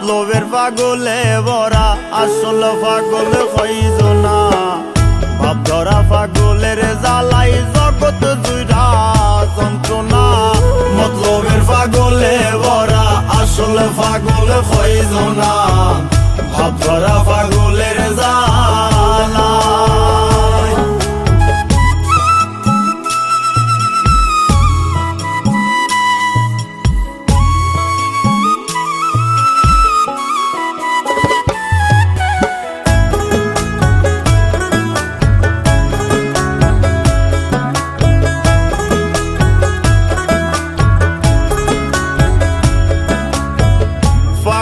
মতলবের পাগলে ভরা আসল পাগল কইজনা ভাব ধরা পাগলের জ্বালাই জগৎ জুইরা যন্ত্রণা মতলবের পাগলে ভরা আসল পাগল কইজনা ভাব ধরা পাগলের জ্বালাই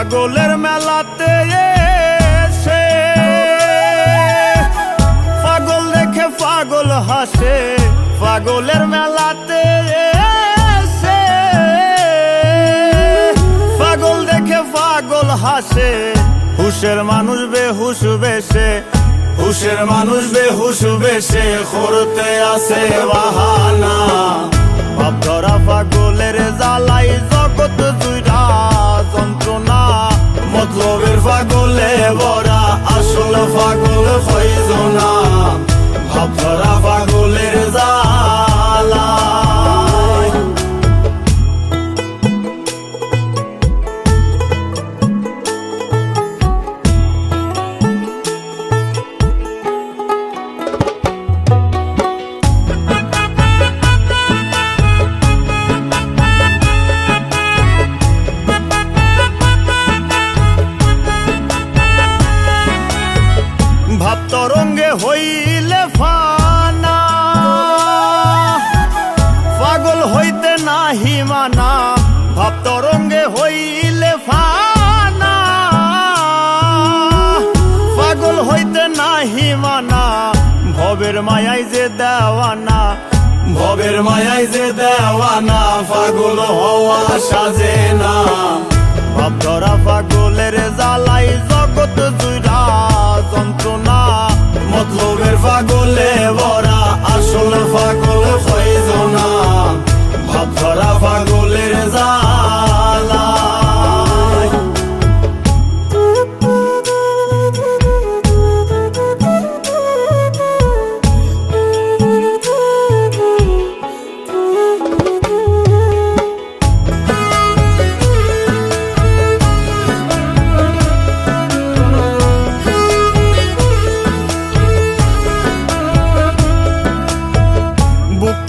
পাগলের মেলাতে এসে পাগল দেখে পাগল হাসে পাগলের মেলাতে এসে পাগল দেখে পাগল হাসে হুশের মানুষ বেহুশ বেশে হুশের মানুষ বেহুশ বেশে করতে আসে বাহানা ভাব ধরা পাগলের জ্বালাই জগৎ জুইরা যন্ত্রণা মতলবের পাগলে ভরা আসল পাগল কইজনা ভাব ধরা পাগলের জ্বালাই ভাব তরঙ্গে হইলে ফানা পাগল হইতে নাহি মানা ভাব তরঙ্গে হইলে ফানা পাগল হইতে নাহি মানা ভবের মায়াই যে দেওয়ানা ভবের মায়াই যে দেওয়ানা পাগল হওয়া সাজে না ভাব ধরা পাগলের জ্বালাই জগৎ জুইরা যন্ত্রণা মতলবের পাগলে ভরা আসল পাগল কইজনা ভাব ধরা পাগলের জ্বালাই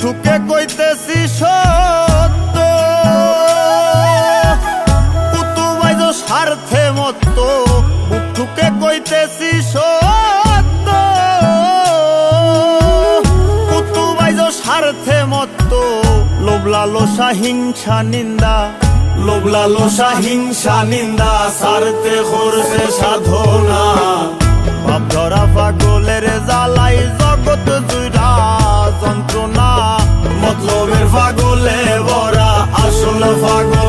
ঠুকে কইতেছি সত্য কুতুবাইজ স্বার্থে মত বুক ঠুকে কইতেছি সত্য কুতুবাইজ স্বার্থে মত লোভ লালসা হিংসা নিন্দা লোভ লালসা হিংসা নিন্দা স্বার্থে করছে সাধনা ভাব ধরা পাগলের জ্বালাই জগৎ জুইরা যন্ত্রণা মতলবের পাগলে ভরা আসল পাগল